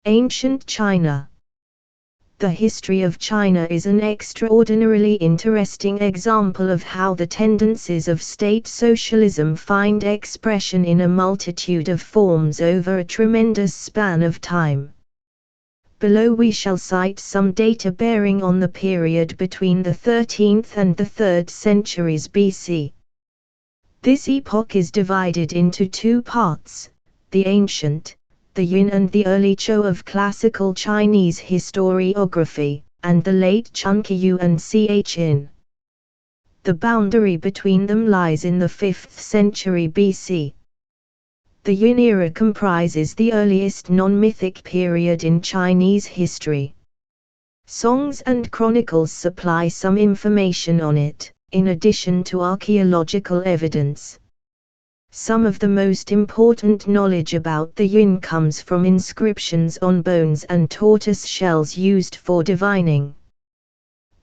Ancient China. The history of China is an extraordinarily interesting example of how the tendencies of state socialism find expression in a multitude of forms over a tremendous span of time. Below we shall cite some data bearing on the period between the 13th and the 3rd centuries BC. This epoch is divided into two parts: the ancient, the Yun, and the early Zhou of classical Chinese historiography, and the late Chunqiu and Chin. The boundary between them lies in the 5th century BC. The Yun era comprises the earliest non-mythic period in Chinese history. Songs and chronicles supply some information on it, in addition to archaeological evidence. Some of the most important knowledge about the Yun comes from inscriptions on bones and tortoise shells used for divining.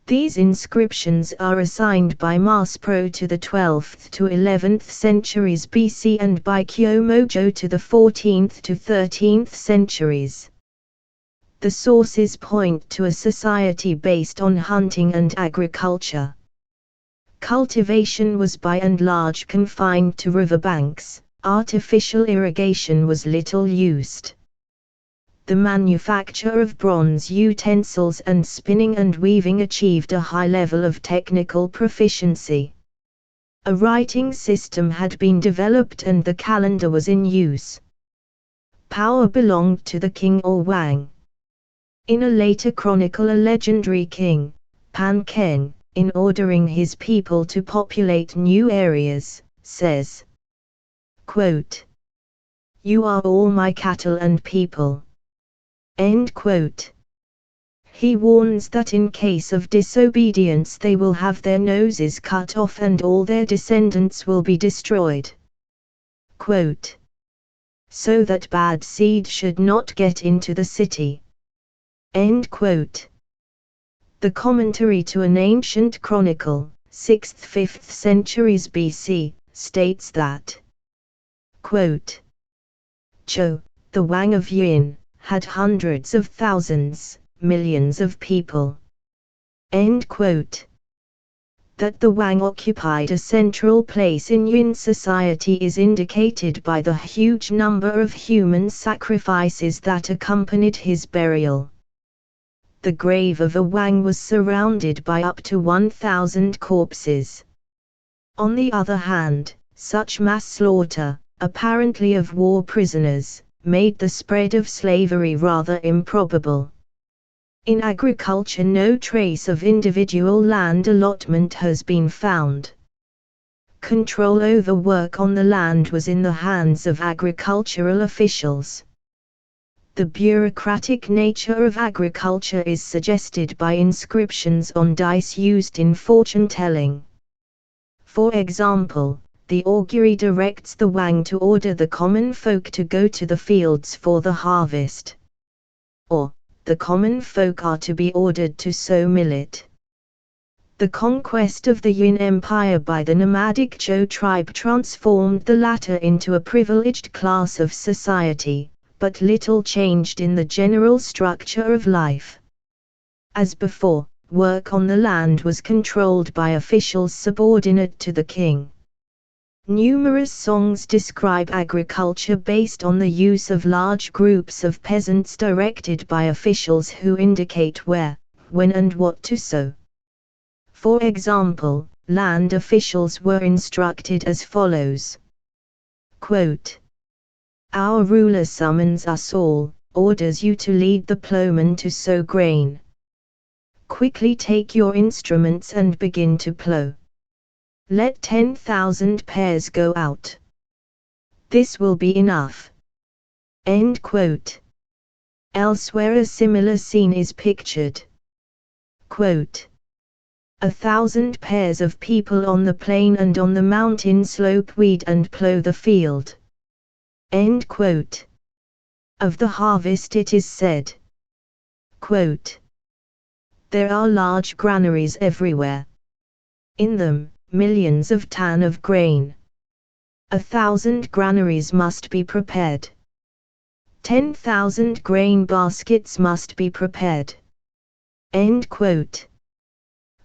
These inscriptions are assigned by Maspero to the 12th to 11th centuries BC and by Kyomojo to the 14th to 13th centuries. The sources point to a society based on hunting and agriculture. Cultivation was by and large confined to riverbanks. Artificial irrigation was little used. The manufacture of bronze utensils and spinning and weaving achieved a high level of technical proficiency. A writing system had been developed and the calendar was in use. Power belonged to the king or wang. In a later chronicle, a legendary king, Pan Keng, in ordering his people to populate new areas, says, quote, "You are all my cattle and people." End quote. He warns that in case of disobedience they will have their noses cut off and all their descendants will be destroyed. Quote, "So that bad seed should not get into the city." End quote. The commentary to an ancient chronicle, 6th-5th centuries BC, states that, quote, "Zhou, the Wang of Yun, had hundreds of thousands, millions of people." End quote. That the Wang occupied a central place in Yun society is indicated by the huge number of human sacrifices that accompanied his burial. The grave of a Wang was surrounded by up to 1,000 corpses. On the other hand, such mass slaughter, apparently of war prisoners, made the spread of slavery rather improbable. In agriculture, no trace of individual land allotment has been found. Control over work on the land was in the hands of agricultural officials. The bureaucratic nature of agriculture is suggested by inscriptions on dice used in fortune-telling. For example, the augury directs the Wang to order the common folk to go to the fields for the harvest. Or, the common folk are to be ordered to sow millet. The conquest of the Yun Empire by the nomadic Zhou tribe transformed the latter into a privileged class of society, but little changed in the general structure of life. As before, work on the land was controlled by officials subordinate to the king. Numerous songs describe agriculture based on the use of large groups of peasants directed by officials who indicate where, when and what to sow. For example, land officials were instructed as follows. Quote, "Our ruler summons us all, orders you to lead the plowmen to sow grain. Quickly take your instruments and begin to plow. Let 10,000 pairs go out. This will be enough." End quote. Elsewhere a similar scene is pictured. Quote, "1,000 pairs of people on the plain and on the mountain slope weed and plow the field." End quote. Of the harvest it is said, quote, "There are large granaries everywhere. In them, millions of tons of grain. 1,000 granaries must be prepared. 10,000 grain baskets must be prepared. End quote.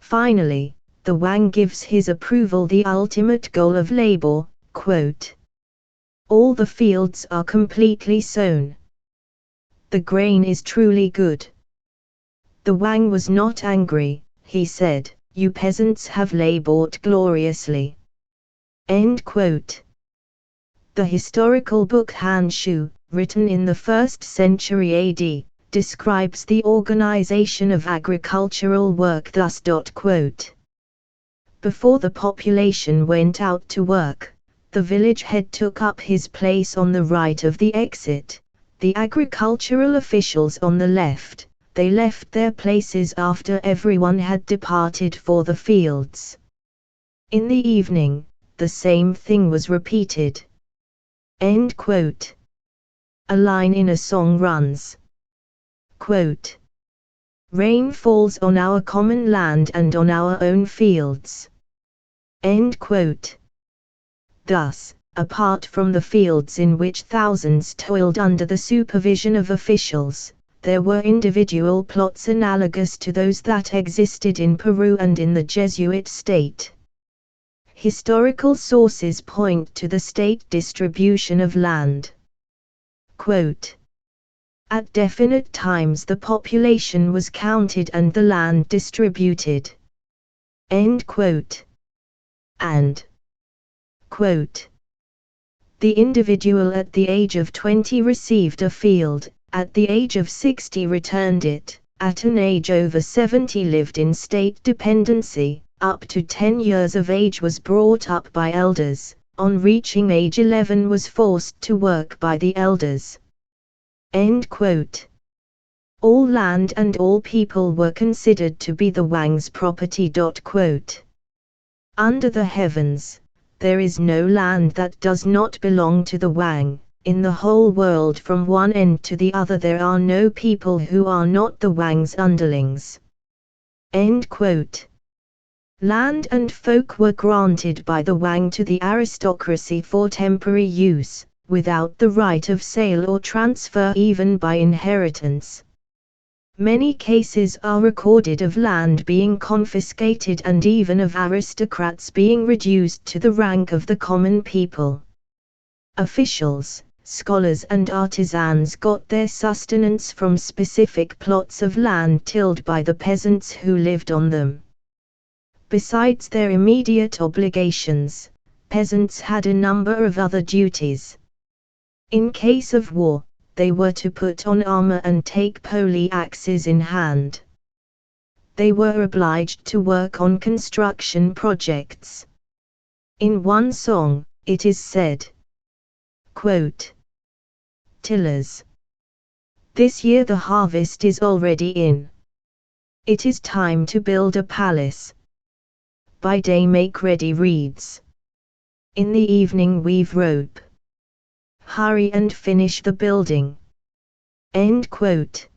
Finally, the Wang gives his approval the ultimate goal of labor, quote, all the fields are completely sown. The grain is truly good. The Wang was not angry, he said, you peasants have labored gloriously. End quote. The historical book Han Shu, written in the 1st century AD, describes the organization of agricultural work thus, quote, before the population went out to work, the village head took up his place on the right of the exit, the agricultural officials on the left. They left their places after everyone had departed for the fields. In the evening, the same thing was repeated. End quote. A line in a song runs, quote, rain falls on our common land and on our own fields. End quote. Thus, apart from the fields in which thousands toiled under the supervision of officials, there were individual plots analogous to those that existed in Peru and in the Jesuit state. Historical sources point to the state distribution of land. Quote, at definite times the population was counted and the land distributed. End quote. And, quote, the individual at the age of 20 received a field, at the age of 60 returned it, at an age over 70 lived in state dependency, up to 10 years of age was brought up by elders, on reaching age 11 was forced to work by the elders. End quote. All land and all people were considered to be the Wang's property. Quote. Under the heavens, there is no land that does not belong to the Wang. In the whole world from one end to the other there are no people who are not the Wang's underlings. End quote. Land and folk were granted by the Wang to the aristocracy for temporary use, without the right of sale or transfer even by inheritance. Many cases are recorded of land being confiscated and even of aristocrats being reduced to the rank of the common people. Officials, scholars and artisans got their sustenance from specific plots of land tilled by the peasants who lived on them. Besides their immediate obligations, peasants had a number of other duties. In case of war, they were to put on armor and take pole axes in hand. They were obliged to work on construction projects. In one song, it is said, quote, tillers, this year the harvest is already in. It is time to build a palace. By day make ready reeds. In the evening weave rope. Hurry and finish the building. End quote.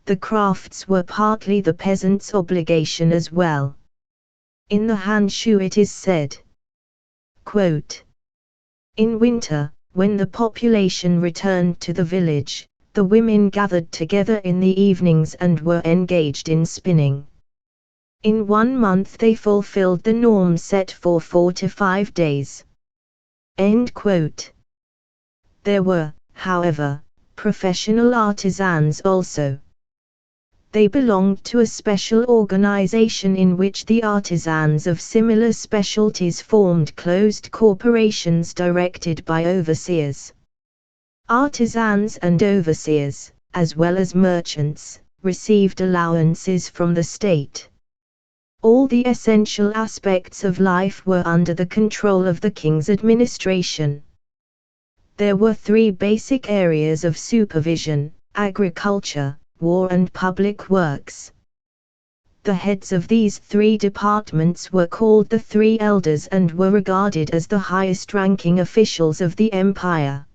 The crafts were partly the peasant's obligation as well. In the Han Shu it is said, quote, in winter, when the population returned to the village, the women gathered together in the evenings and were engaged in spinning. In 1 month they fulfilled the norm set for 4 to 5 days. End quote. There were, however, professional artisans also. They belonged to a special organization in which the artisans of similar specialties formed closed corporations directed by overseers. Artisans and overseers, as well as merchants, received allowances from the state. All the essential aspects of life were under the control of the king's administration. There were 3 basic areas of supervision: agriculture, war and public works. The heads of these 3 departments were called the 3 elders and were regarded as the highest-ranking officials of the empire.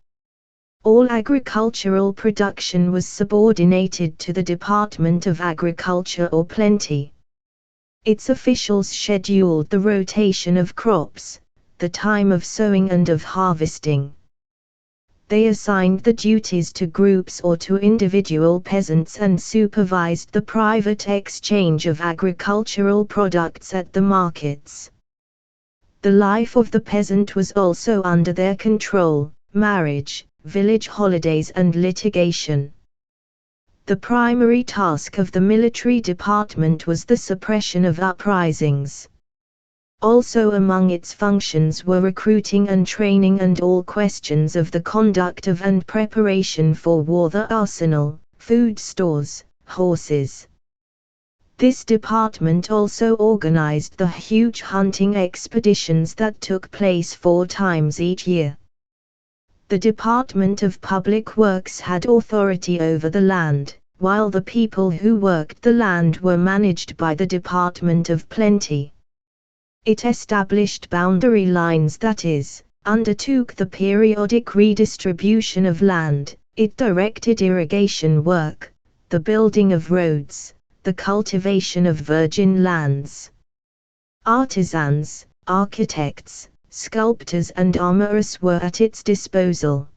All agricultural production was subordinated to the Department of Agriculture or Plenty. Its officials scheduled the rotation of crops, the time of sowing and of harvesting. They assigned the duties to groups or to individual peasants and supervised the private exchange of agricultural products at the markets. The life of the peasant was also under their control: marriage, village holidays and litigation. The primary task of the military department was the suppression of uprisings. Also among its functions were recruiting and training and all questions of the conduct of and preparation for war, the arsenal, food stores, horses. This department also organized the huge hunting expeditions that took place 4 times each year. The Department of Public Works had authority over the land, while the people who worked the land were managed by the Department of Plenty. It established boundary lines, that is, undertook the periodic redistribution of land, it directed irrigation work, the building of roads, the cultivation of virgin lands. Artisans, architects, sculptors and armorers were at its disposal.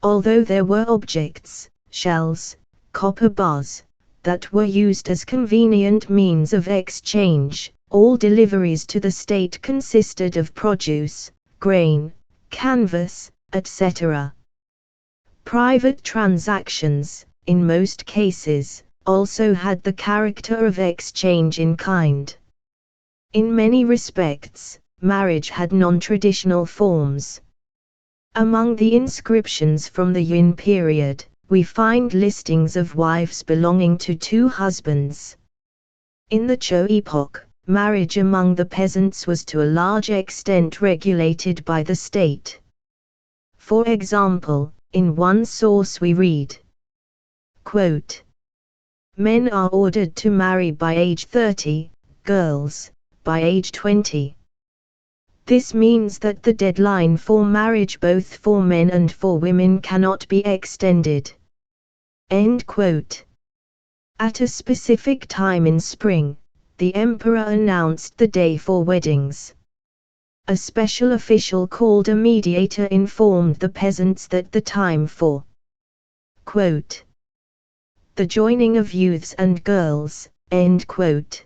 Although there were objects, shells, copper bars, that were used as convenient means of exchange, all deliveries to the state consisted of produce, grain, canvas, etc. Private transactions, in most cases, also had the character of exchange in kind. In many respects, marriage had non-traditional forms. Among the inscriptions from the Ying period, we find listings of wives belonging to 2 husbands. In the Zhou epoch, marriage among the peasants was to a large extent regulated by the state. For example, in one source we read, quote, "Men are ordered to marry by age 30, girls, by age 20. This means that the deadline for marriage both for men and for women cannot be extended." End quote. At a specific time in spring, the emperor announced the day for weddings. A special official called a mediator informed the peasants that the time for, quote, "the joining of youths and girls," end quote,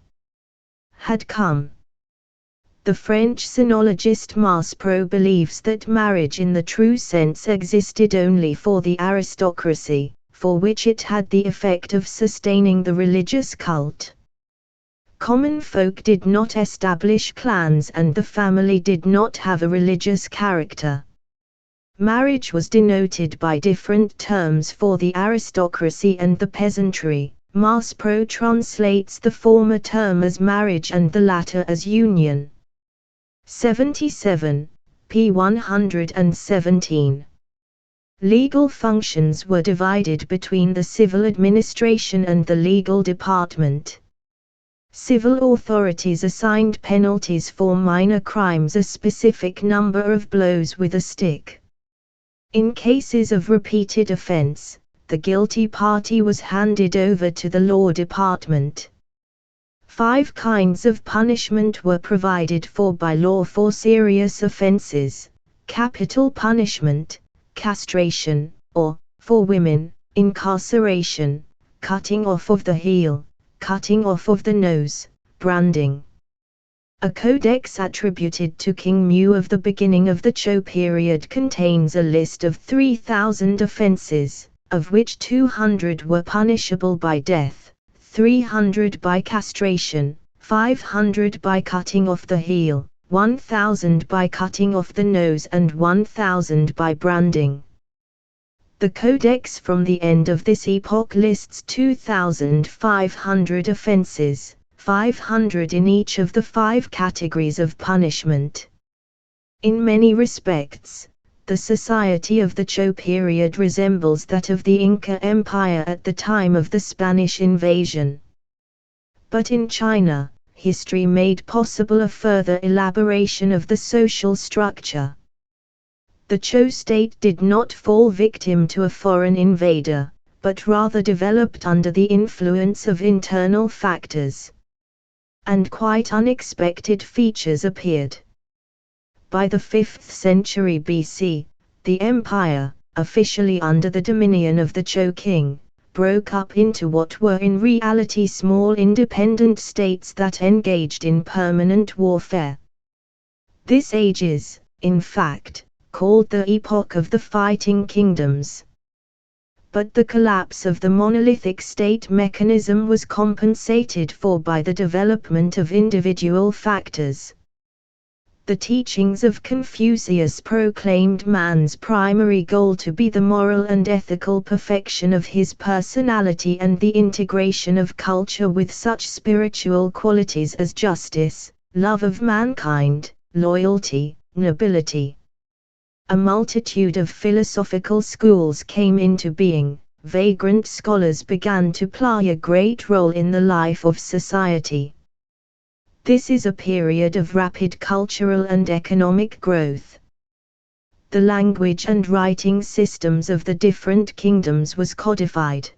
had come. The French sinologist Maspero believes that marriage in the true sense existed only for the aristocracy, for which it had the effect of sustaining the religious cult. Common folk did not establish clans and the family did not have a religious character. Marriage was denoted by different terms for the aristocracy and the peasantry. Maspero translates the former term as marriage and the latter as union. 77, p. 117. Legal functions were divided between the civil administration and the legal department. Civil authorities assigned penalties for minor crimes, a specific number of blows with a stick. In cases of repeated offense, the guilty party was handed over to the law department. 5 kinds of punishment were provided for by law for serious offenses: capital punishment, castration, or, for women, incarceration, cutting off of the heel, cutting off of the nose, branding. A codex attributed to King Mu of the beginning of the Zhou period contains a list of 3,000 offenses, of which 200 were punishable by death, 300 by castration, 500 by cutting off the heel, 1,000 by cutting off the nose and 1,000 by branding. The codex from the end of this epoch lists 2,500 offenses, 500 in each of the 5 categories of punishment. In many respects, the society of the Zhou period resembles that of the Inca Empire at the time of the Spanish invasion. But in China, history made possible a further elaboration of the social structure. The Zhou state did not fall victim to a foreign invader, but rather developed under the influence of internal factors. And quite unexpected features appeared. By the 5th century BC, the empire, officially under the dominion of the Zhou king, broke up into what were in reality small independent states that engaged in permanent warfare. This age is, in fact, called the Epoch of the Fighting Kingdoms. But the collapse of the monolithic state mechanism was compensated for by the development of individual factors. The teachings of Confucius proclaimed man's primary goal to be the moral and ethical perfection of his personality and the integration of culture with such spiritual qualities as justice, love of mankind, loyalty, nobility. A multitude of philosophical schools came into being. Vagrant scholars began to play a great role in the life of society. This is a period of rapid cultural and economic growth. The language and writing systems of the different kingdoms was codified.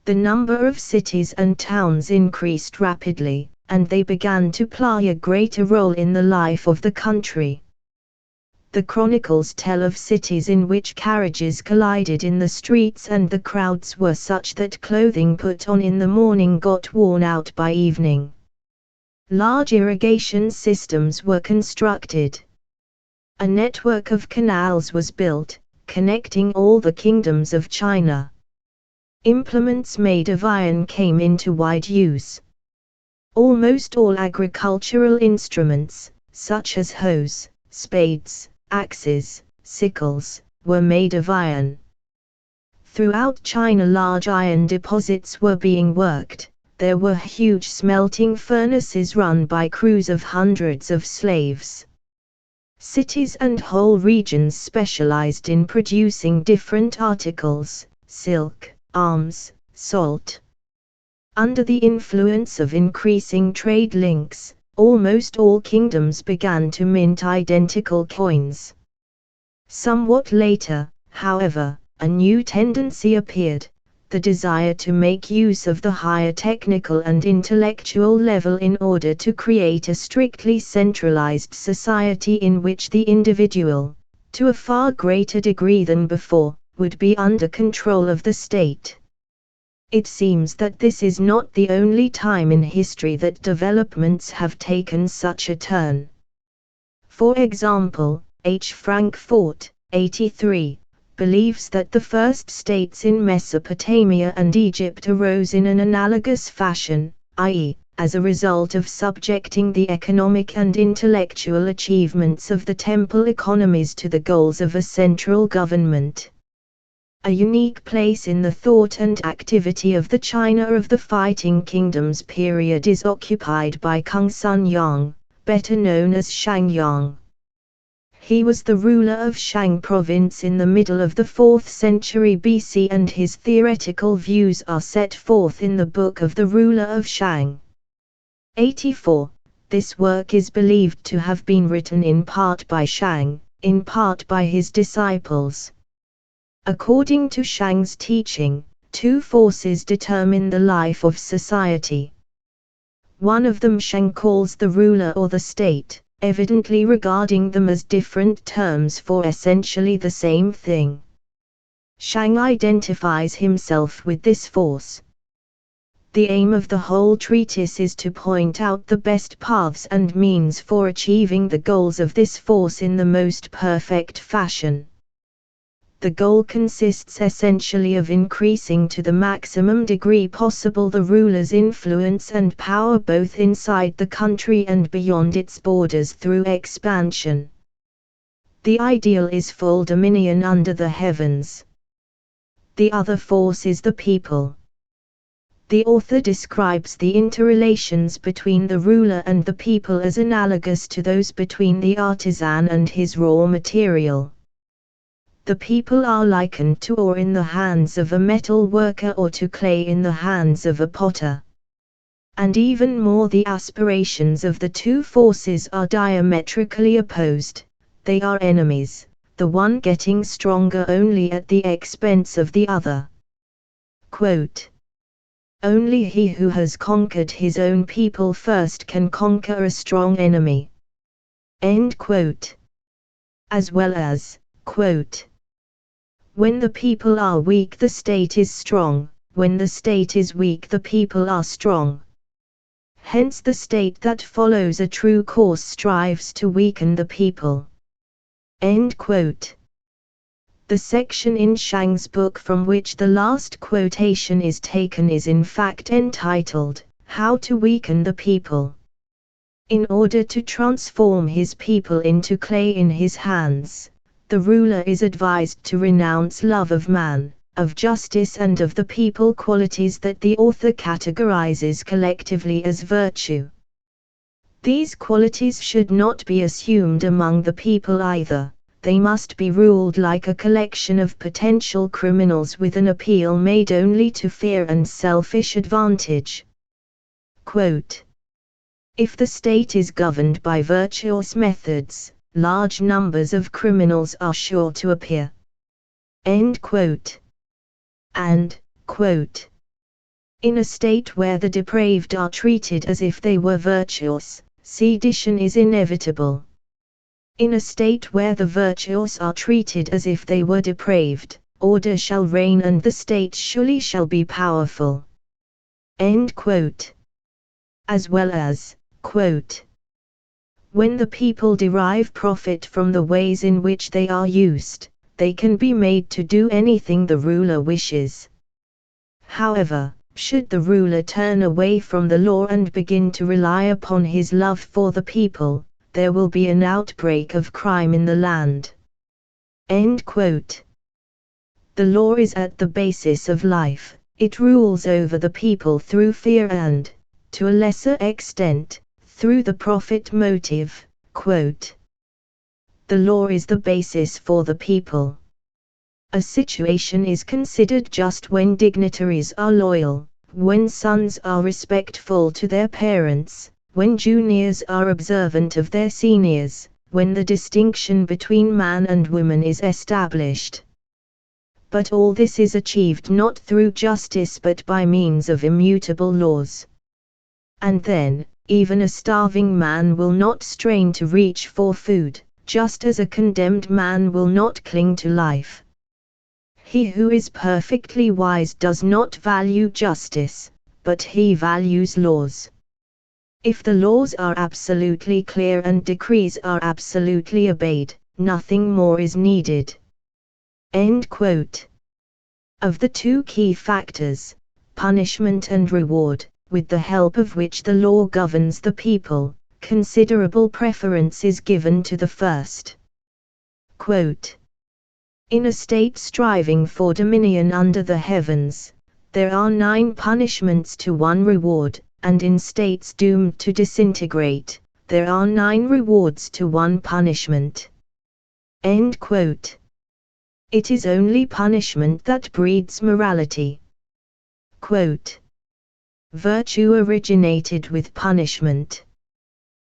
The number of cities and towns increased rapidly, and they began to play a greater role in the life of the country. The chronicles tell of cities in which carriages collided in the streets and the crowds were such that clothing put on in the morning got worn out by evening. Large irrigation systems were constructed. A network of canals was built, connecting all the kingdoms of China. Implements made of iron came into wide use. Almost all agricultural instruments, such as hoes, spades, axes, sickles, were made of iron. Throughout China large iron deposits were being worked. There were huge smelting furnaces run by crews of hundreds of slaves. Cities and whole regions specialized in producing different articles: silk, arms, salt. Under the influence of increasing trade links, almost all kingdoms began to mint identical coins. Somewhat later, however, a new tendency appeared: the desire to make use of the higher technical and intellectual level in order to create a strictly centralized society in which the individual, to a far greater degree than before, would be under control of the state. It seems that this is not the only time in history that developments have taken such a turn. For example, H. Frankfurt, 83, believes that the first states in Mesopotamia and Egypt arose in an analogous fashion, i.e., as a result of subjecting the economic and intellectual achievements of the temple economies to the goals of a central government. A unique place in the thought and activity of the China of the Fighting Kingdoms period is occupied by Kung Sun Yong, better known as Shang Yong. He was the ruler of Shang province in the middle of the 4th century BC, and his theoretical views are set forth in the Book of the Ruler of Shang. 84. This work is believed to have been written in part by Shang, in part by his disciples. According to Shang's teaching, two forces determine the life of society. One of them Shang calls the ruler or the state, evidently regarding them as different terms for essentially the same thing. Shang identifies himself with this force. The aim of the whole treatise is to point out the best paths and means for achieving the goals of this force in the most perfect fashion. The goal consists essentially of increasing to the maximum degree possible the ruler's influence and power both inside the country and beyond its borders through expansion. The ideal is full dominion under the heavens. The other force is the people. The author describes the interrelations between the ruler and the people as analogous to those between the artisan and his raw material. The people are likened to ore in the hands of a metal worker or to clay in the hands of a potter. And even more, the aspirations of the two forces are diametrically opposed. They are enemies, the one getting stronger only at the expense of the other. Quote, "Only he who has conquered his own people first can conquer a strong enemy." End quote. As well as, quote, When the people are weak, the state is strong. When the state is weak, the people are strong. Hence the state that follows a true course strives to weaken the people." End quote. The section in Shang's book from which the last quotation is taken is in fact entitled, "How to Weaken the People." In order to transform his people into clay in his hands, the ruler is advised to renounce love of man, of justice and of the people, qualities that the author categorizes collectively as virtue. These qualities should not be assumed among the people either. They must be ruled like a collection of potential criminals with an appeal made only to fear and selfish advantage. Quote, "If the state is governed by virtuous methods, large numbers of criminals are sure to appear." End quote. And, quote, "In a state where the depraved are treated as if they were virtuous, sedition is inevitable. In a state where the virtuous are treated as if they were depraved, order shall reign and the state surely shall be powerful." End quote. As well as, quote, "When the people derive profit from the ways in which they are used, they can be made to do anything the ruler wishes. However, should the ruler turn away from the law and begin to rely upon his love for the people, there will be an outbreak of crime in the land." End quote. The law is at the basis of life. It rules over the people through fear and, to a lesser extent, through the profit motive. Quote, "The law is the basis for the people. A situation is considered just when dignitaries are loyal, when sons are respectful to their parents, when juniors are observant of their seniors, when the distinction between man and woman is established. But all this is achieved not through justice but by means of immutable laws. And then, even a starving man will not strain to reach for food, just as a condemned man will not cling to life. He who is perfectly wise does not value justice, but he values laws. If the laws are absolutely clear and decrees are absolutely obeyed, nothing more is needed." End quote. Of the two key factors, punishment and reward, with the help of which the law governs the people, considerable preference is given to the first. Quote, "In a state striving for dominion under the heavens, there are 9 punishments to 1 reward, and in states doomed to disintegrate, there are 9 rewards to 1 punishment." End quote. It is only punishment that breeds morality. Quote, "Virtue originated with punishment."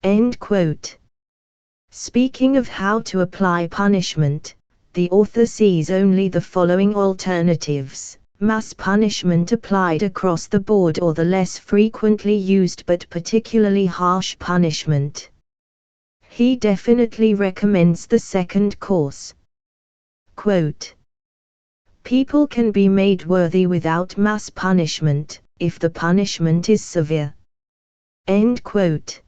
End quote. Speaking of how to apply punishment, the author sees only the following alternatives: mass punishment applied across the board, or the less frequently used but particularly harsh punishment. He definitely recommends the second course. Quote, "People can be made worthy without mass punishment, if the punishment is severe." End quote.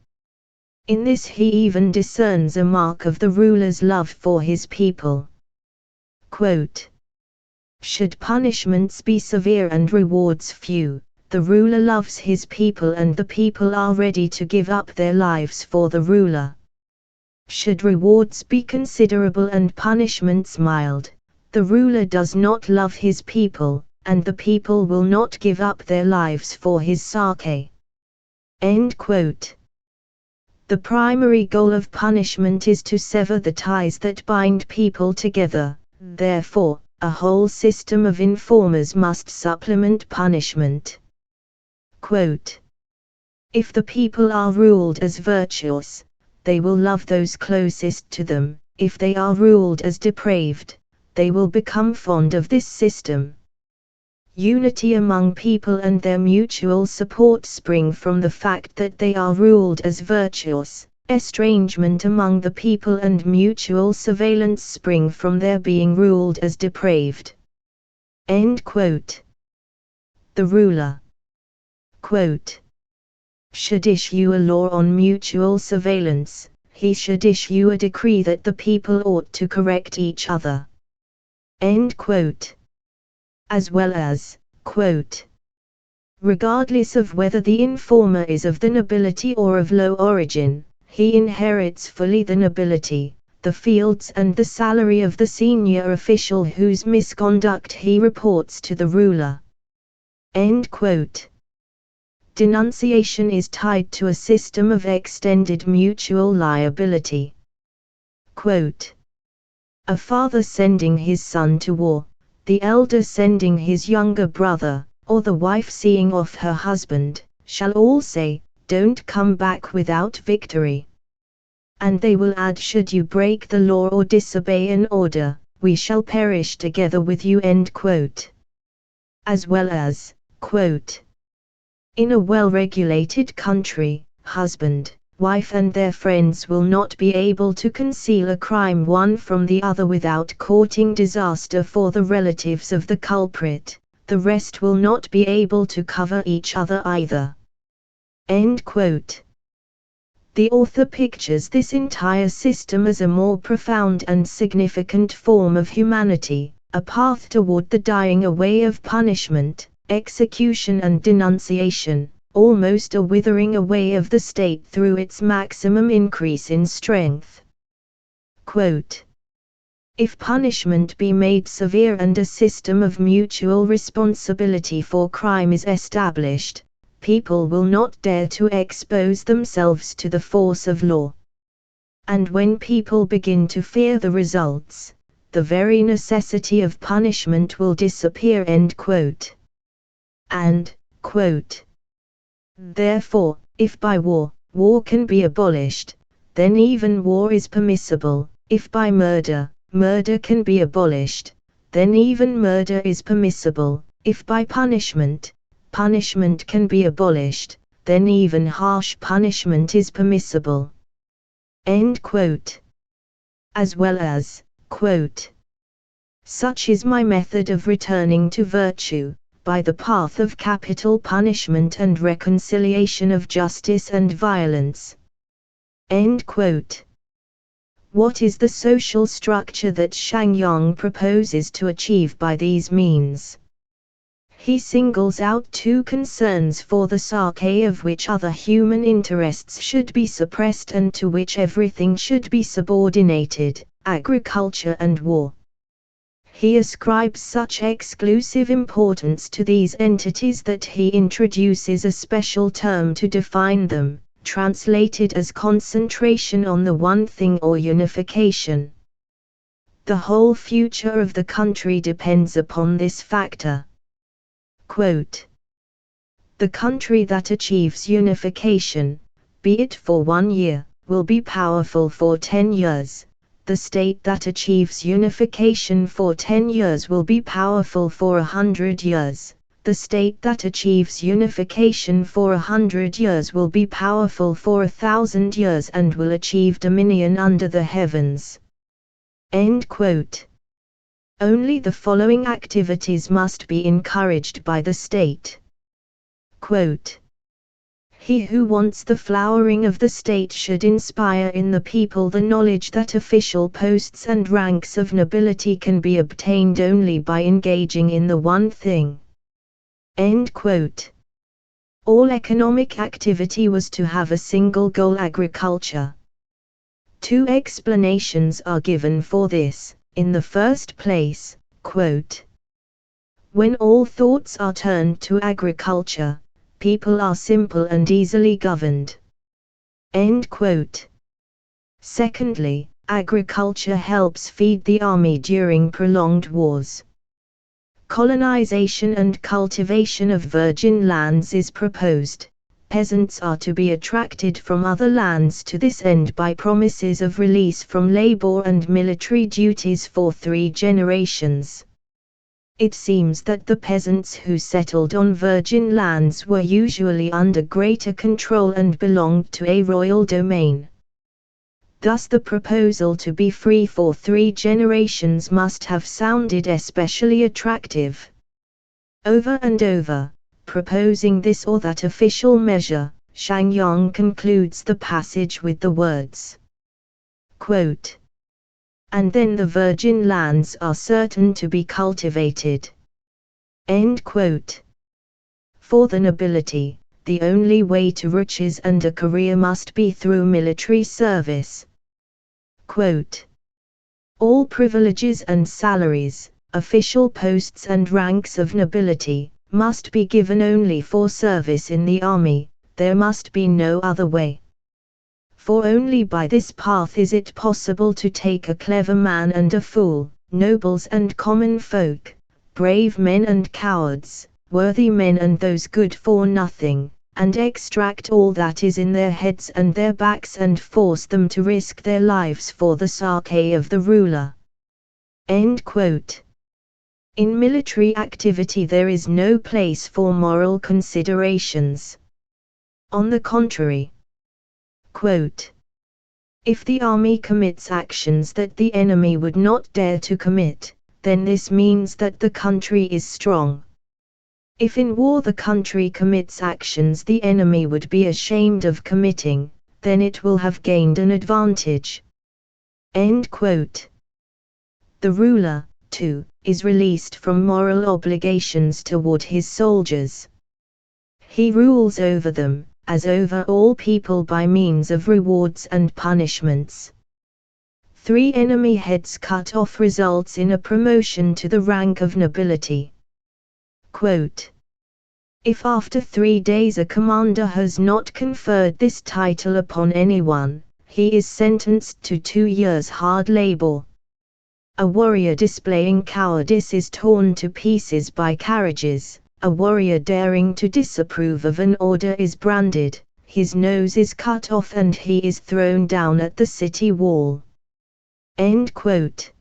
In this he even discerns a mark of the ruler's love for his people. Quote, "Should punishments be severe and rewards few, the ruler loves his people and the people are ready to give up their lives for the ruler. Should rewards be considerable and punishments mild, the ruler does not love his people, and the people will not give up their lives for his sake." End quote. The primary goal of punishment is to sever the ties that bind people together, therefore, a whole system of informers must supplement punishment. Quote, "If the people are ruled as virtuous, they will love those closest to them; if they are ruled as depraved, they will become fond of this system. Unity among people and their mutual support spring from the fact that they are ruled as virtuous, Estrangement among the people and mutual surveillance spring from their being ruled as depraved. End quote. The ruler, quote, should issue a law on mutual surveillance. He should issue a decree that the people ought to correct each other. End quote. As well as, quote, regardless of whether the informer is of the nobility or of low origin, he inherits fully the nobility, the fields and the salary of the senior official whose misconduct he reports to the ruler. End quote. Denunciation is tied to a system of extended mutual liability. Quote, a father sending his son to war, the elder sending his younger brother, or the wife seeing off her husband, shall all say, don't come back without victory. And they will add, should you break the law or disobey an order, we shall perish together with you. End quote. As well as, quote, in a well-regulated country, husband, wife and their friends will not be able to conceal a crime one from the other without courting disaster for the relatives of the culprit, the rest will not be able to cover each other either. End quote. The author pictures this entire system as a more profound and significant form of humanity, a path toward the dying away of punishment, execution and denunciation, almost a withering away of the state through its maximum increase in strength. Quote, if punishment be made severe and a system of mutual responsibility for crime is established, people will not dare to expose themselves to the force of law. And when people begin to fear the results, the very necessity of punishment will disappear. End quote. And, quote, therefore, if by war, war can be abolished, then even war is permissible. If by murder, murder can be abolished, then even murder is permissible. If by punishment, punishment can be abolished, then even harsh punishment is permissible. End quote. As well as, quote, such is my method of returning to virtue, by the path of capital punishment and reconciliation of justice and violence. End quote. What is the social structure that Shang proposes to achieve by these means? He singles out two concerns for the Sake of which other human interests should be suppressed and to which everything should be subordinated, agriculture and war. He ascribes such exclusive importance to these entities that he introduces a special term to define them, translated as concentration on the one thing or unification. The whole future of the country depends upon this factor. Quote, the country that achieves unification, be it for 1 year, will be powerful for 10 years. The state that achieves unification for 10 years will be powerful for 100 years. The state that achieves unification for 100 years will be powerful for 1,000 years and will achieve dominion under the heavens. End quote. Only the following activities must be encouraged by the state. Quote, he who wants the flowering of the state should inspire in the people the knowledge that official posts and ranks of nobility can be obtained only by engaging in the one thing. End quote. All economic activity was to have a single goal: agriculture. Two explanations are given for this. In the first place, quote, when all thoughts are turned to agriculture, people are simple and easily governed. End quote. Secondly, agriculture helps feed the army during prolonged wars. Colonization and cultivation of virgin lands is proposed. Peasants are to be attracted from other lands to this end by promises of release from labor and military duties for 3 generations. It seems that the peasants who settled on virgin lands were usually under greater control and belonged to a royal domain. Thus the proposal to be free for 3 generations must have sounded especially attractive. Over and over, proposing this or that official measure, Shang Yong concludes the passage with the words, quote, "And then the virgin lands are certain to be cultivated." End quote. For the nobility, the only way to riches and a career must be through military service. Quote, "All privileges and salaries, official posts and ranks of nobility, must be given only for service in the army, there must be no other way. For only by this path is it possible to take a clever man and a fool, nobles and common folk, brave men and cowards, worthy men and those good for nothing, and extract all that is in their heads and their backs and force them to risk their lives for the sake of the ruler." End quote. In military activity there is no place for moral considerations. On the contrary, quote, "If the army commits actions that the enemy would not dare to commit, then this means that the country is strong. If in war the country commits actions the enemy would be ashamed of committing, then it will have gained an advantage." End quote. The ruler, too, is released from moral obligations toward his soldiers. He rules over them, as over all people by means of rewards and punishments. 3 enemy heads cut off results in a promotion to the rank of nobility. Quote, "If after 3 days a commander has not conferred this title upon anyone, he is sentenced to 2 years hard labor. A warrior displaying cowardice is torn to pieces by carriages, a warrior daring to disapprove of an order is branded, his nose is cut off and he is thrown down at the city wall." End quote.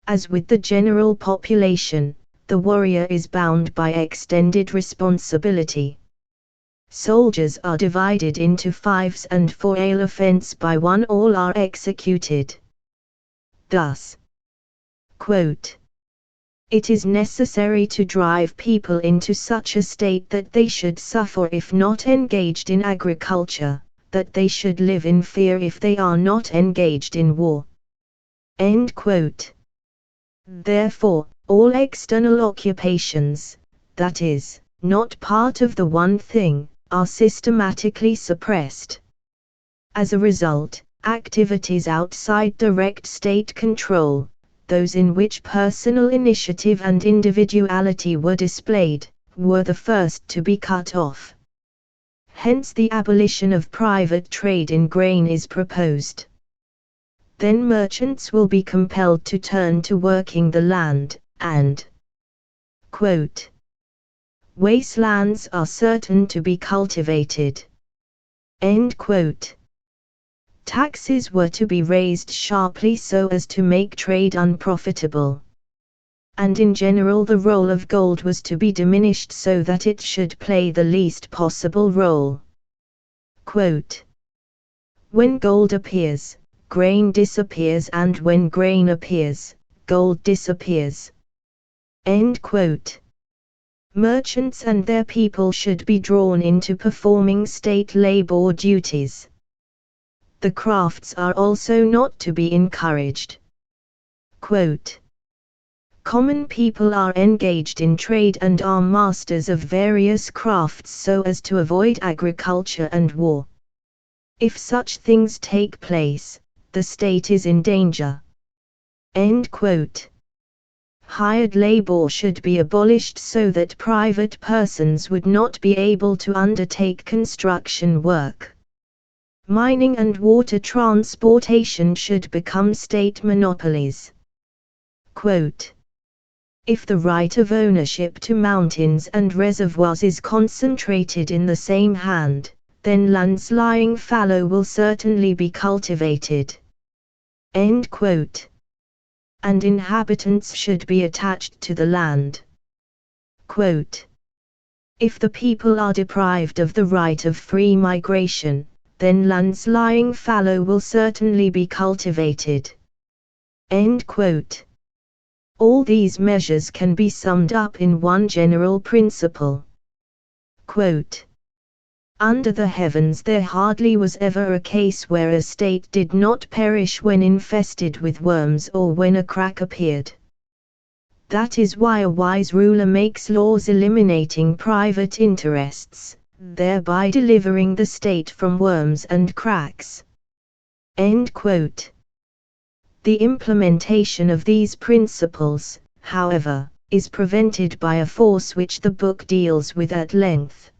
As with the general population, the warrior is bound by extended responsibility. Soldiers are divided into 5s and for ale offense by 1 all are executed. Thus, quote, "It is necessary to drive people into such a state that they should suffer if not engaged in agriculture, that they should live in fear if they are not engaged in war." End quote. Therefore, all external occupations, that is, not part of the one thing, are systematically suppressed. As a result, activities outside direct state control, those in which personal initiative and individuality were displayed, were the first to be cut off. Hence the abolition of private trade in grain is proposed. Then merchants will be compelled to turn to working the land, and, quote, "Wastelands are certain to be cultivated." End quote. Taxes were to be raised sharply so as to make trade unprofitable. And in general the role of gold was to be diminished so that it should play the least possible role. Quote, "When gold appears, grain disappears, and when grain appears, gold disappears." End quote. Merchants and their people should be drawn into performing state labor duties. The crafts are also not to be encouraged. Quote, "Common people are engaged in trade and are masters of various crafts so as to avoid agriculture and war. If such things take place, the state is in danger." End quote. Hired labor should be abolished so that private persons would not be able to undertake construction work. Mining and water transportation should become state monopolies. Quote, "If the right of ownership to mountains and reservoirs is concentrated in the same hand, then lands lying fallow will certainly be cultivated." End quote. And inhabitants should be attached to the land. Quote, "If the people are deprived of the right of free migration, then lands lying fallow will certainly be cultivated. End quote. All these measures can be summed up in one general principle. Quote, under the heavens there hardly was ever a case where a state did not perish when infested with worms or when a crack appeared. That is why a wise ruler makes laws eliminating private interests, thereby delivering the state from worms and cracks. End quote. The implementation of these principles, however, is prevented by a force which the book deals with at length.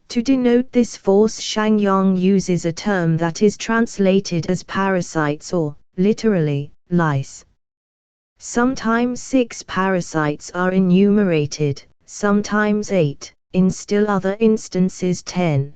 To denote this force, Shang uses a term that is translated as parasites or, literally, lice. Sometimes 6 parasites are enumerated, sometimes 8, in still other instances 10.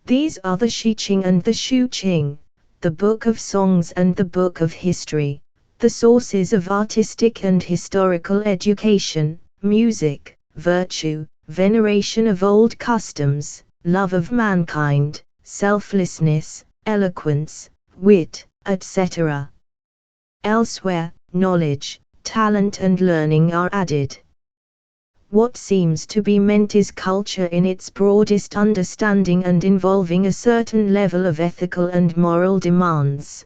These are the Shiqing and the Shuqing, the Book of Songs and the Book of History, the sources of artistic and historical education, music, virtue, veneration of old customs, love of mankind, selflessness, eloquence, wit, etc. Elsewhere, knowledge, talent and learning are added. What seems to be meant is culture in its broadest understanding and involving a certain level of ethical and moral demands.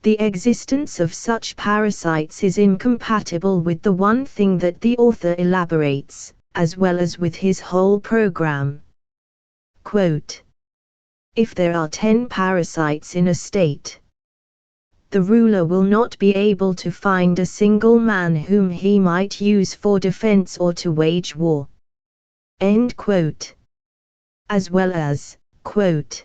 The existence of such parasites is incompatible with the one thing that the author elaborates, as well as with his whole program. Quote, if there are 10 parasites in a state, the ruler will not be able to find a single man whom he might use for defense or to wage war. End quote. As well as, quote,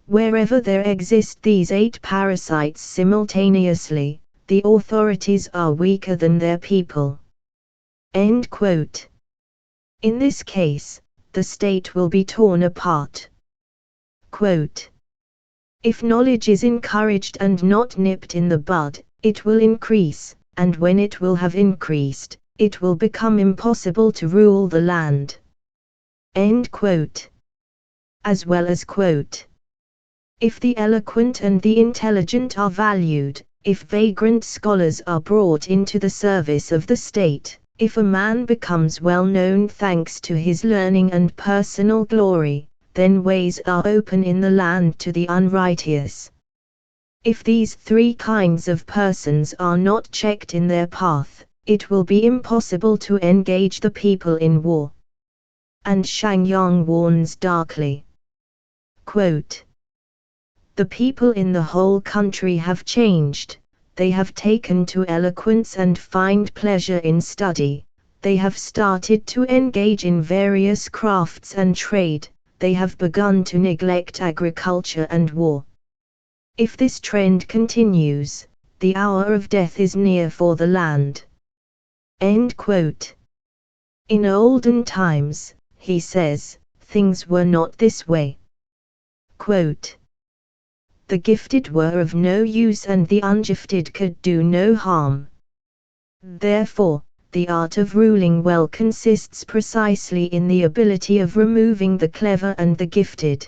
wherever there exist these 8 parasites simultaneously, the authorities are weaker than their people. End quote. In this case, the state will be torn apart. Quote, if knowledge is encouraged and not nipped in the bud, it will increase, and when it will have increased, it will become impossible to rule the land. End quote. As well as, quote, if the eloquent and the intelligent are valued, if vagrant scholars are brought into the service of the state, if a man becomes well known thanks to his learning and personal glory, then ways are open in the land to the unrighteous. If these 3 kinds of persons are not checked in their path, it will be impossible to engage the people in war. And Shang warns darkly. Quote, the people in the whole country have changed, they have taken to eloquence and find pleasure in study, they have started to engage in various crafts and trade, they have begun to neglect agriculture and war. If this trend continues, the hour of death is near for the land. End quote. In olden times, he says, things were not this way. Quote, the gifted were of no use and the ungifted could do no harm. Therefore, the art of ruling well consists precisely in the ability of removing the clever and the gifted.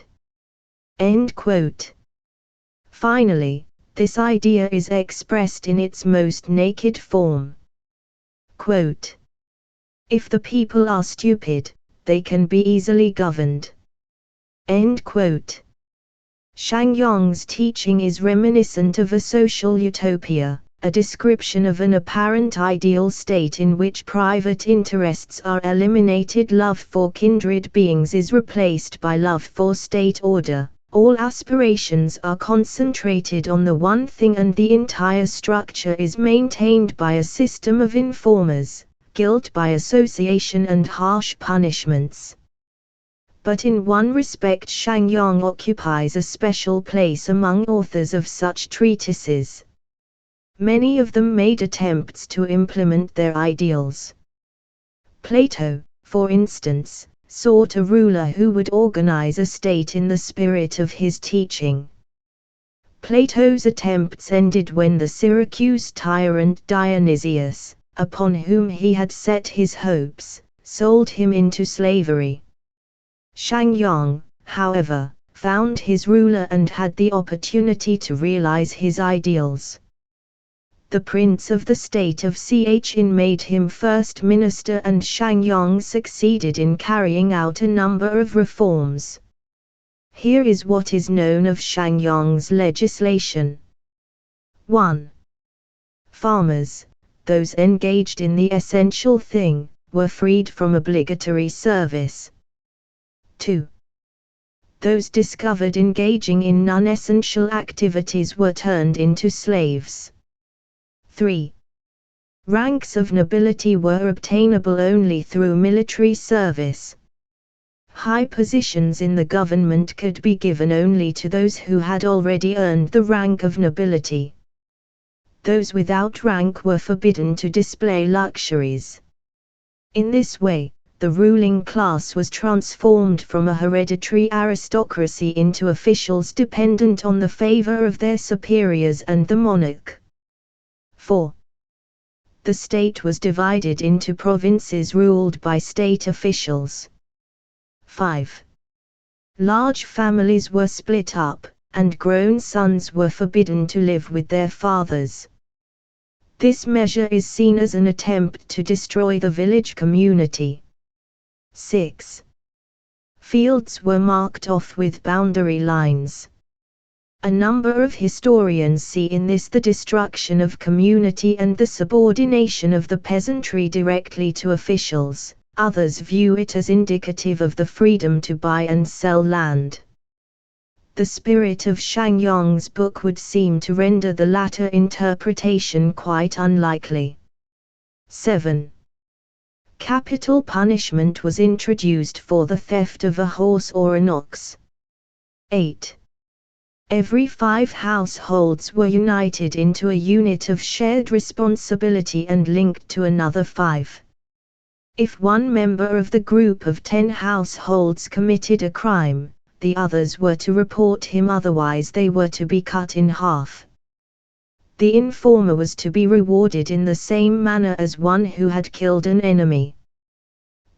End quote. Finally, this idea is expressed in its most naked form. Quote, if the people are stupid, they can be easily governed. End quote. Shang teaching is reminiscent of a social utopia, a description of an apparent ideal state in which private interests are eliminated, love for kindred beings is replaced by love for state order, all aspirations are concentrated on the one thing and the entire structure is maintained by a system of informers, guilt by association and harsh punishments. But in one respect Shang occupies a special place among authors of such treatises. Many of them made attempts to implement their ideals. Plato, for instance, sought a ruler who would organize a state in the spirit of his teaching. Plato's attempts ended when the Syracuse tyrant Dionysius, upon whom he had set his hopes, sold him into slavery. Shang however, found his ruler and had the opportunity to realize his ideals. The prince of the state of Chin made him first minister, and Shang succeeded in carrying out a number of reforms. Here is what is known of Shang's legislation. 1. Farmers, those engaged in the essential thing, were freed from obligatory service. 2. Those discovered engaging in non-essential activities were turned into slaves. 3. Ranks of nobility were obtainable only through military service. High positions in the government could be given only to those who had already earned the rank of nobility. Those without rank were forbidden to display luxuries. In this way, the ruling class was transformed from a hereditary aristocracy into officials dependent on the favor of their superiors and the monarch. 4. The state was divided into provinces ruled by state officials. 5. Large families were split up, and grown sons were forbidden to live with their fathers. This measure is seen as an attempt to destroy the village community. 6. Fields were marked off with boundary lines. A number of historians see in this the destruction of community and the subordination of the peasantry directly to officials. Others view it as indicative of the freedom to buy and sell land. The spirit of Shang's book would seem to render the latter interpretation quite unlikely. 7. Capital punishment was introduced for the theft of a horse or an ox. 8. Every 5 households were united into a unit of shared responsibility and linked to another 5. If one member of the group of 10 households committed a crime, the others were to report him, otherwise they were to be cut in half. The informer was to be rewarded in the same manner as one who had killed an enemy.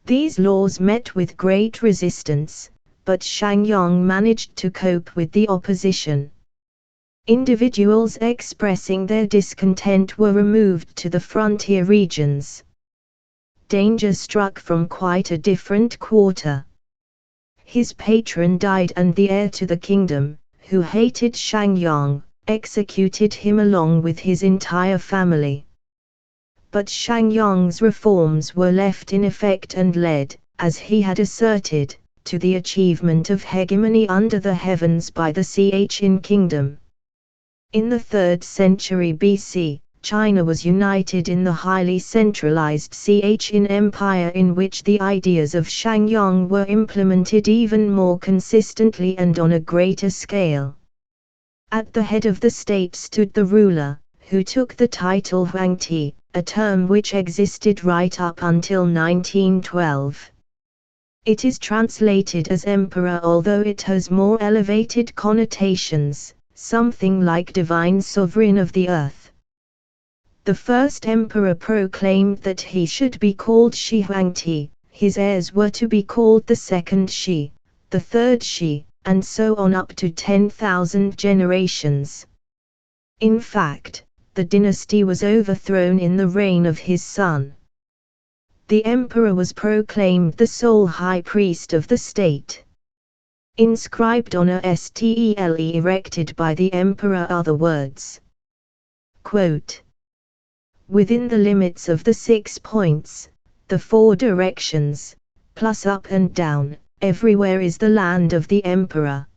These laws met with great resistance, but Shang managed to cope with the opposition. Individuals expressing their discontent were removed to the frontier regions. Danger struck from quite a different quarter. His patron died, and the heir to the kingdom, who hated Shang, executed him along with his entire family. But Shang's reforms were left in effect and led, as he had asserted, to the achievement of hegemony under the heavens by the Chin kingdom. In the 3rd century BC, China was united in the highly centralized Chin Empire, in which the ideas of Shang were implemented even more consistently and on a greater scale. At the head of the state stood the ruler, who took the title Huangti, a term which existed right up until 1912. It is translated as emperor, although it has more elevated connotations, something like divine sovereign of the earth. The first emperor proclaimed that he should be called Shi Huangti, his heirs were to be called the second Shi, the third Shi, and so on up to 10,000 generations. In fact, the dynasty was overthrown in the reign of his son. The emperor was proclaimed the sole high priest of the state. Inscribed on a stele erected by the emperor are the words, quote, "Within the limits of the 6 points, the 4 directions, plus up and down, everywhere is the land of the emperor.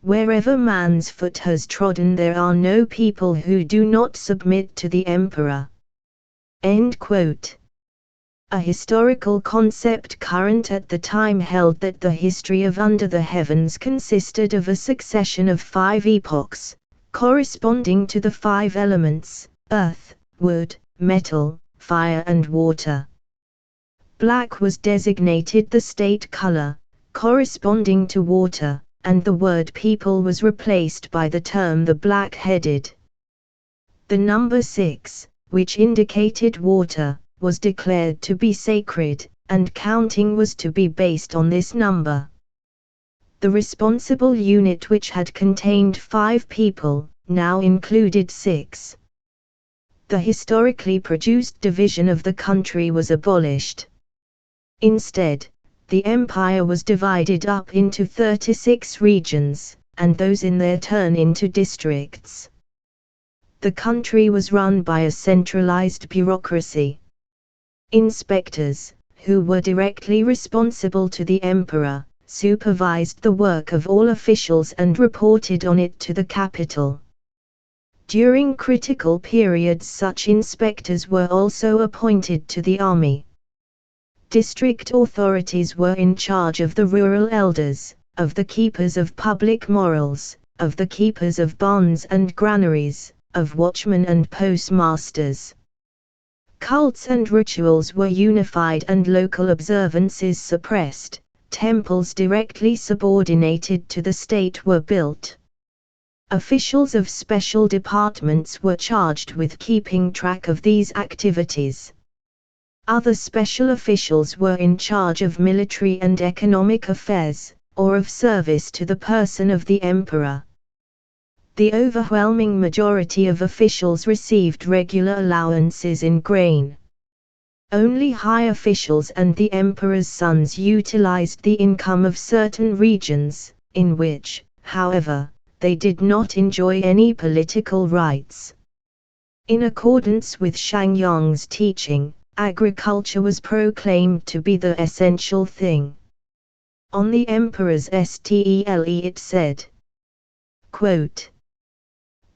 Wherever man's foot has trodden, there are no people who do not submit to the emperor." End quote. A historical concept current at the time held that the history of under the heavens consisted of a succession of 5 epochs, corresponding to the 5 elements: earth, wood, metal, fire and water. Black was designated the state color, corresponding to water, and the word people was replaced by the term the black-headed. The number 6, which indicated water, was declared to be sacred, and counting was to be based on this number. The responsible unit, which had contained 5 people, now included 6. The historically produced division of the country was abolished. Instead, the empire was divided up into 36 regions, and those in their turn into districts. The country was run by a centralized bureaucracy. Inspectors, who were directly responsible to the emperor, supervised the work of all officials and reported on it to the capital. During critical periods, such inspectors were also appointed to the army. District authorities were in charge of the rural elders, of the keepers of public morals, of the keepers of barns and granaries, of watchmen and postmasters. Cults and rituals were unified and local observances suppressed. Temples directly subordinated to the state were built. Officials of special departments were charged with keeping track of these activities. Other special officials were in charge of military and economic affairs, or of service to the person of the emperor. The overwhelming majority of officials received regular allowances in grain. Only high officials and the emperor's sons utilized the income of certain regions, in which, however, they did not enjoy any political rights. In accordance with Shang Yong's teaching, agriculture was proclaimed to be the essential thing. On the emperor's stele it said, quote,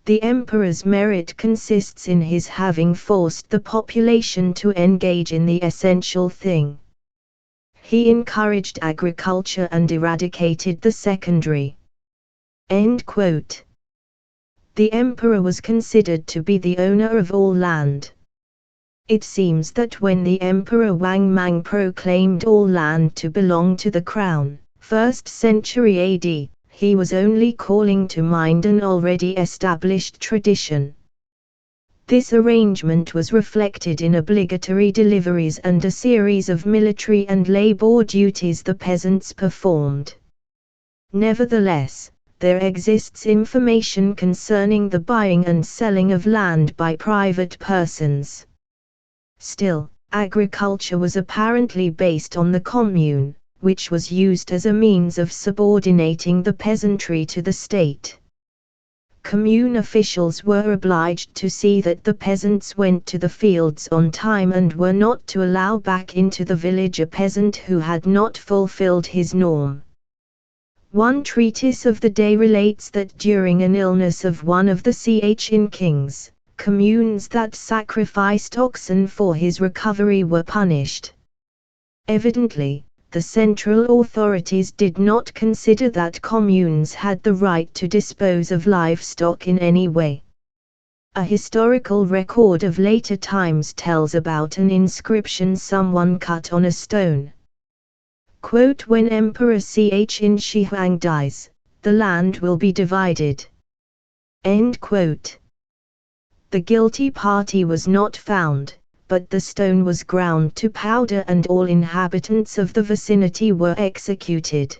"The emperor's merit consists in his having forced the population to engage in the essential thing. He encouraged agriculture and eradicated the secondary." End quote. The emperor was considered to be the owner of all land. It seems that when the emperor Wang Mang proclaimed all land to belong to the crown, 1st century AD, he was only calling to mind an already established tradition. This arrangement was reflected in obligatory deliveries and a series of military and labor duties the peasants performed. Nevertheless, there exists information concerning the buying and selling of land by private persons. Still, agriculture was apparently based on the commune, which was used as a means of subordinating the peasantry to the state. Commune officials were obliged to see that the peasants went to the fields on time and were not to allow back into the village a peasant who had not fulfilled his norm. One treatise of the day relates that during an illness of one of the Chin kings, communes that sacrificed oxen for his recovery were punished. Evidently, the central authorities did not consider that communes had the right to dispose of livestock in any way. A historical record of later times tells about an inscription someone cut on a stone. Quote, "When Emperor Chin Shi Huang dies, the land will be divided." End quote. The guilty party was not found, but the stone was ground to powder and all inhabitants of the vicinity were executed.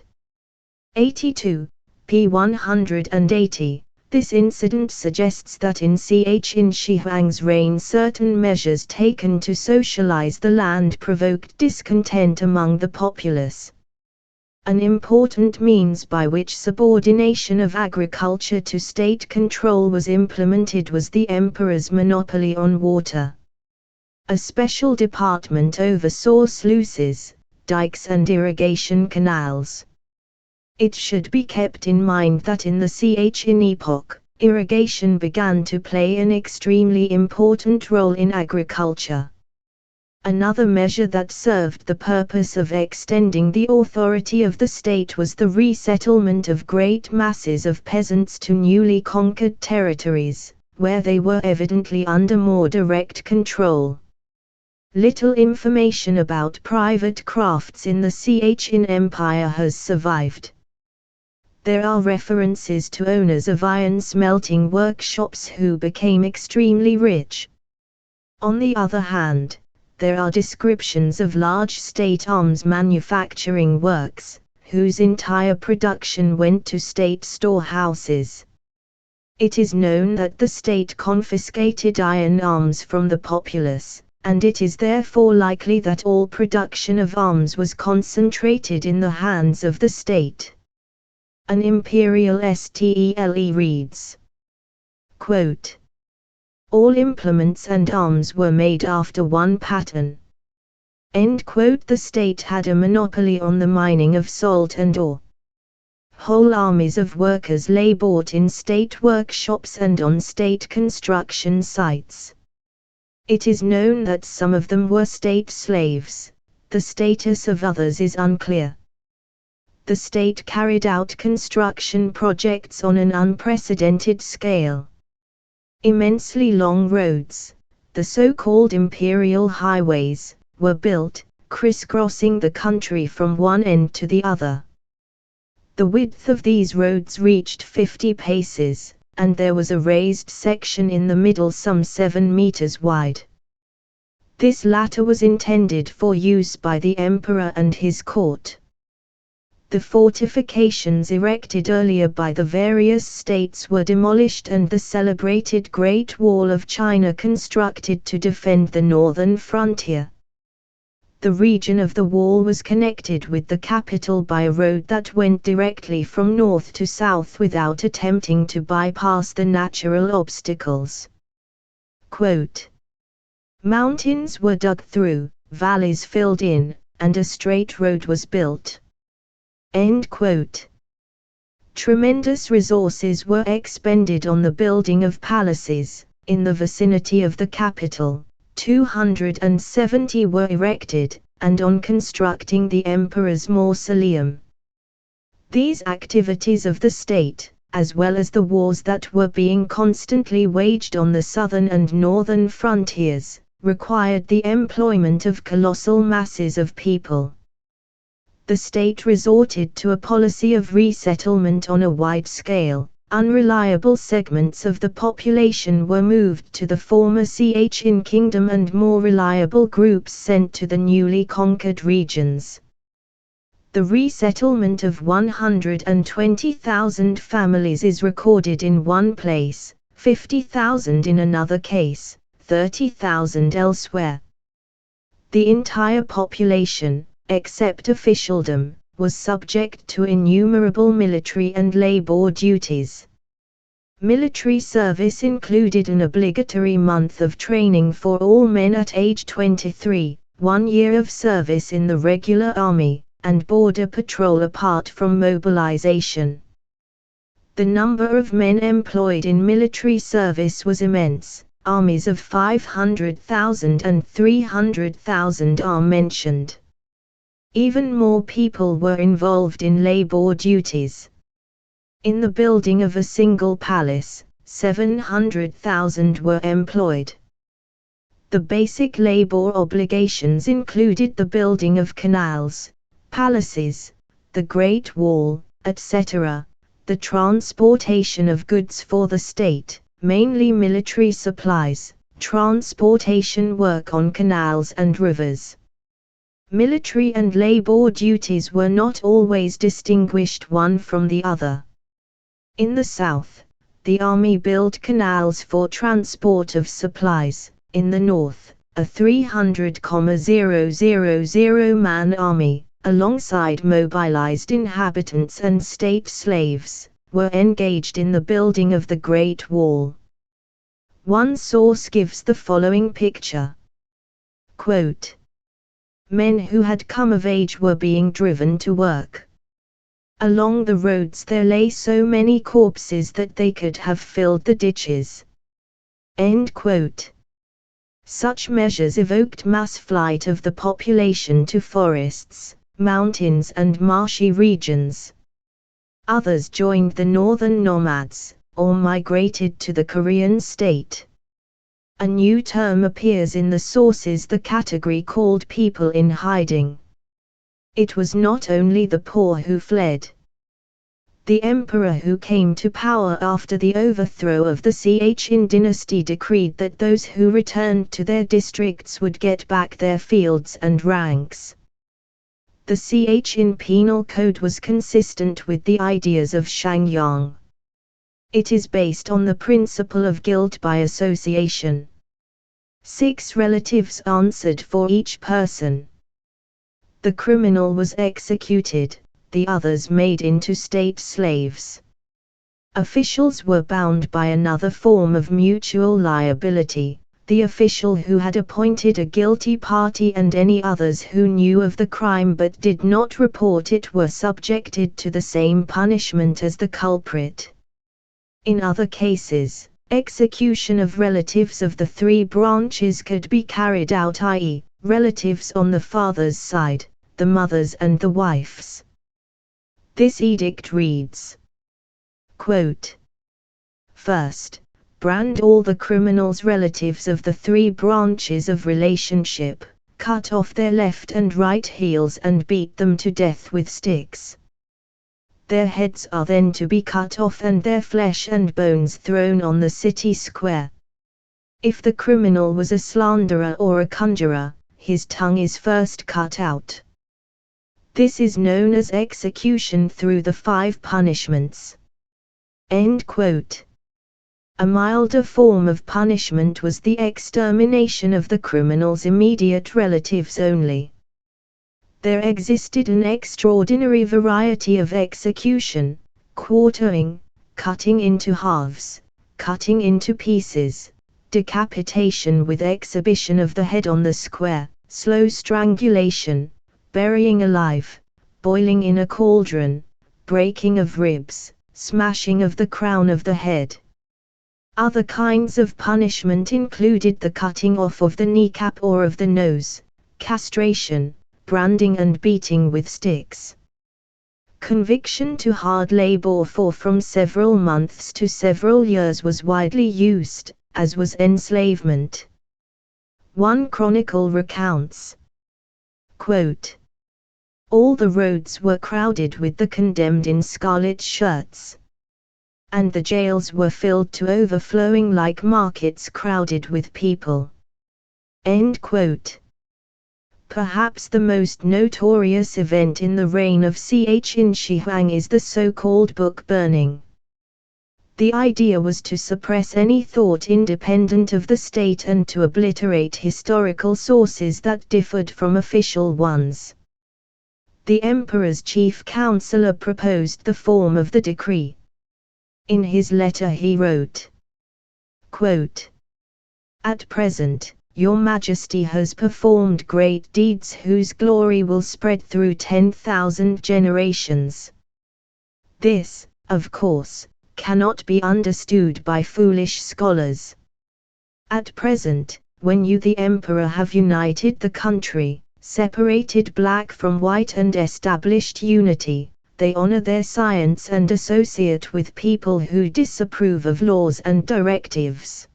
82, p. 180. This incident suggests that in Chin Shi Huang's reign certain measures taken to socialize the land provoked discontent among the populace. An important means by which subordination of agriculture to state control was implemented was the emperor's monopoly on water. A special department oversaw sluices, dikes and irrigation canals. It should be kept in mind that in the Chin epoch, irrigation began to play an extremely important role in agriculture. Another measure that served the purpose of extending the authority of the state was the resettlement of great masses of peasants to newly conquered territories, where they were evidently under more direct control. Little information about private crafts in the Chin Empire has survived. There are references to owners of iron smelting workshops who became extremely rich. On the other hand, there are descriptions of large state arms manufacturing works, whose entire production went to state storehouses. It is known that the state confiscated iron arms from the populace, and it is therefore likely that all production of arms was concentrated in the hands of the state. An imperial stele reads, quote, "All implements and arms were made after one pattern." End quote. The state had a monopoly on the mining of salt and ore. Whole armies of workers labored in state workshops and on state construction sites. It is known that some of them were state slaves. The status of others is unclear. The state carried out construction projects on an unprecedented scale. Immensely long roads, the so-called imperial highways, were built, crisscrossing the country from one end to the other. The width of these roads reached 50 paces, and there was a raised section in the middle some 7 meters wide. This latter was intended for use by the emperor and his court. The fortifications erected earlier by the various states were demolished and the celebrated Great Wall of China constructed to defend the northern frontier. The region of the wall was connected with the capital by a road that went directly from north to south without attempting to bypass the natural obstacles. Quote, "Mountains were dug through, valleys filled in, and a straight road was built." End quote. Tremendous resources were expended on the building of palaces. In the vicinity of the capital, 270 were erected, and on constructing the emperor's mausoleum. These activities of the state, as well as the wars that were being constantly waged on the southern and northern frontiers, required the employment of colossal masses of people. The state resorted to a policy of resettlement on a wide scale. Unreliable segments of the population were moved to the former Xin kingdom and more reliable groups sent to the newly conquered regions. The resettlement of 120,000 families is recorded in one place, 50,000 in another case, 30,000 elsewhere. The entire population, except officialdom, was subject to innumerable military and labor duties. Military service included an obligatory month of training for all men at age 23, 1 year of service in the regular army, and border patrol apart from mobilization. The number of men employed in military service was immense. Armies of 500,000 and 300,000 are mentioned. Even more people were involved in labor duties. In the building of a single palace, 700,000 were employed. The basic labor obligations included the building of canals, palaces, the Great Wall, etc., the transportation of goods for the state, mainly military supplies, transportation work on canals and rivers. Military and labor duties were not always distinguished one from the other. In the south, the army built canals for transport of supplies. In the north, a 300,000-man army, alongside mobilized inhabitants and state slaves, were engaged in the building of the Great Wall. One source gives the following picture. Quote, "Men who had come of age were being driven to work. Along the roads there lay so many corpses that they could have filled the ditches." End quote. Such measures evoked mass flight of the population to forests, mountains and marshy regions. Others joined the northern nomads, or migrated to the Korean state. A new term appears in the sources, the category called people in hiding. It was not only the poor who fled. The emperor who came to power after the overthrow of the Xin dynasty decreed that those who returned to their districts would get back their fields and ranks. The Ch penal code was consistent with the ideas of Shang Yong. It is based on the principle of guilt by association. 6 relatives answered for each person. The criminal was executed, the others made into state slaves. Officials were bound by another form of mutual liability. The official who had appointed a guilty party and any others who knew of the crime but did not report it were subjected to the same punishment as the culprit. In other cases, execution of relatives of the 3 branches could be carried out, i.e., relatives on the father's side, the mother's and the wife's. This edict reads, quote, "First, brand all the criminals' relatives of the 3 branches of relationship, cut off their left and right heels and beat them to death with sticks. Their heads are then to be cut off and their flesh and bones thrown on the city square. If the criminal was a slanderer or a conjurer, his tongue is first cut out. This is known as execution through the 5 punishments." End quote. A milder form of punishment was the extermination of the criminal's immediate relatives only. There existed an extraordinary variety of execution: quartering, cutting into halves, cutting into pieces, decapitation with exhibition of the head on the square, slow strangulation, burying alive, boiling in a cauldron, breaking of ribs, smashing of the crown of the head. Other kinds of punishment included the cutting off of the kneecap or of the nose, castration, branding and beating with sticks. Conviction to hard labor for from several months to several years was widely used, as was enslavement. One chronicle recounts, quote, "All the roads were crowded with the condemned in scarlet shirts, and the jails were filled to overflowing like markets crowded with people." End quote. Perhaps the most notorious event in the reign of Ch Huang is the so-called book burning. The idea was to suppress any thought independent of the state and to obliterate historical sources that differed from official ones. The emperor's chief counselor proposed the form of the decree. In his letter he wrote, quote, "At present, Your Majesty has performed great deeds whose glory will spread through 10,000 generations. This, of course, cannot be understood by foolish scholars. At present, when you the Emperor have united the country, separated black from white and established unity, they honor their science and associate with people who disapprove of laws and directives.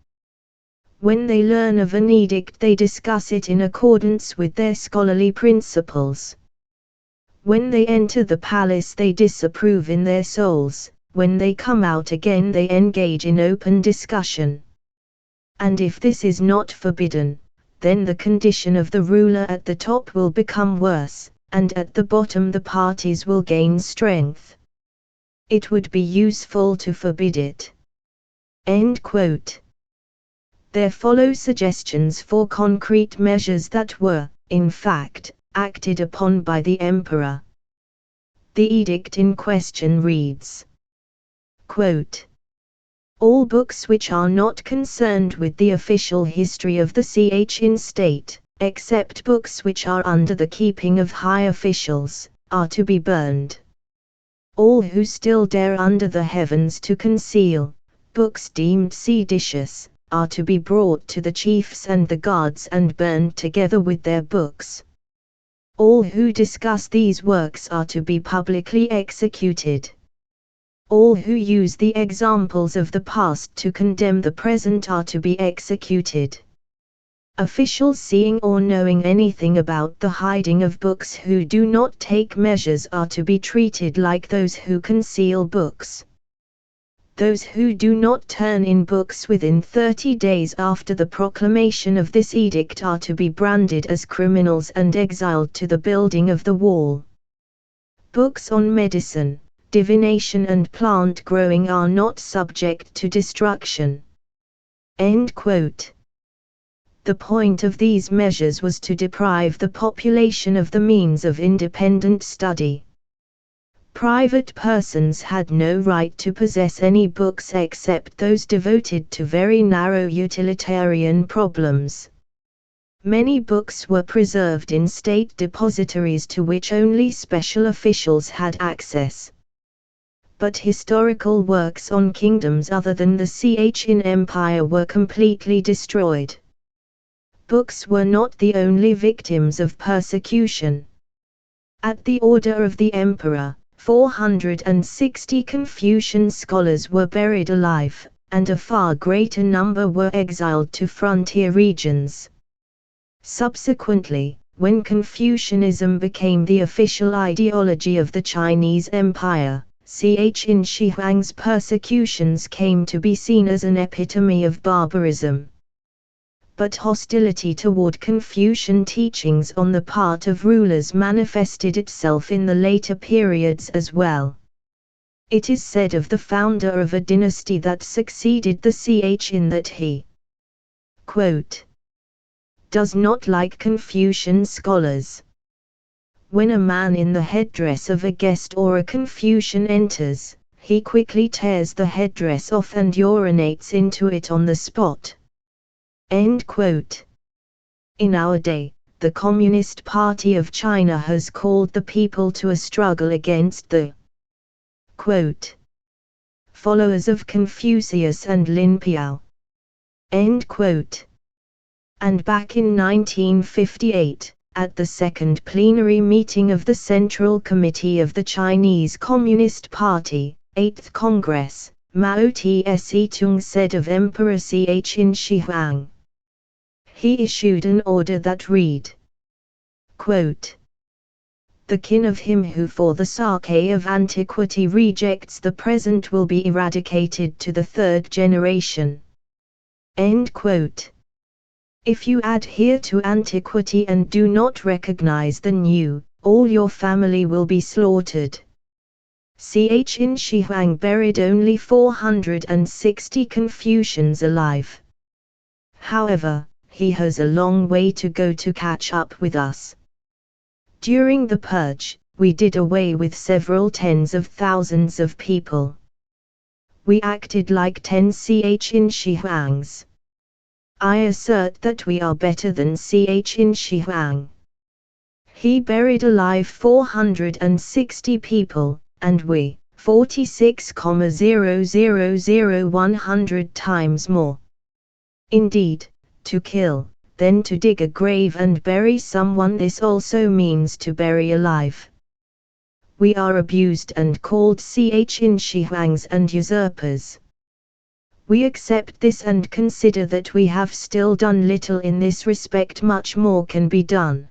When they learn of an edict they discuss it in accordance with their scholarly principles. When they enter the palace they disapprove in their souls, when they come out again they engage in open discussion. And if this is not forbidden, then the condition of the ruler at the top will become worse, and at the bottom the parties will gain strength. It would be useful to forbid it." End quote. There follow suggestions for concrete measures that were, in fact, acted upon by the emperor. The edict in question reads, quote, "All books which are not concerned with the official history of the Ch state, except books which are under the keeping of high officials, are to be burned. All who still dare under the heavens to conceal books deemed seditious, are to be brought to the chiefs and the guards and burned together with their books. All who discuss these works are to be publicly executed. All who use the examples of the past to condemn the present are to be executed. Officials seeing or knowing anything about the hiding of books who do not take measures are to be treated like those who conceal books. Those who do not turn in books within 30 days after the proclamation of this edict are to be branded as criminals and exiled to the building of the wall. Books on medicine, divination and plant growing are not subject to destruction." End quote. The point of these measures was to deprive the population of the means of independent study. Private persons had no right to possess any books except those devoted to very narrow utilitarian problems. Many books were preserved in state depositories to which only special officials had access. But historical works on kingdoms other than the Chin Empire were completely destroyed. Books were not the only victims of persecution. At the order of the emperor, 460 Confucian scholars were buried alive, and a far greater number were exiled to frontier regions. Subsequently, when Confucianism became the official ideology of the Chinese Empire, Chin Shi Huang's persecutions came to be seen as an epitome of barbarism. But hostility toward Confucian teachings on the part of rulers manifested itself in the later periods as well. It is said of the founder of a dynasty that succeeded the Chin that he, quote, does not like Confucian scholars. When a man in the headdress of a guest or a Confucian enters, he quickly tears the headdress off and urinates into it on the spot. End quote. In our day, the Communist Party of China has called the people to a struggle against the, quote, followers of Confucius and Lin Piao. End quote. And back in 1958, at the second plenary meeting of the Central Committee of the Chinese Communist Party, 8th Congress, Mao Tse-tung said of Emperor Chin Shi Huang. He issued an order that read, quote, the kin of him who for the sake of antiquity rejects the present will be eradicated to the third generation. End quote. If you adhere to antiquity and do not recognize the new, all your family will be slaughtered. Chin Shi Huang buried only 460 Confucians alive. However, he has a long way to go to catch up with us. During the purge, we did away with several tens of thousands of people. We acted like 10 Chin Shi Huangs. I assert that we are better than Chin Shi Huang. He buried alive 460 people, and we, 46,000 times more. Indeed, to kill, then to dig a grave and bury someone, this also means to bury alive. We are abused and called Chin Shi Huangs and usurpers. We accept this and consider that we have still done little in this respect. Much more can be done.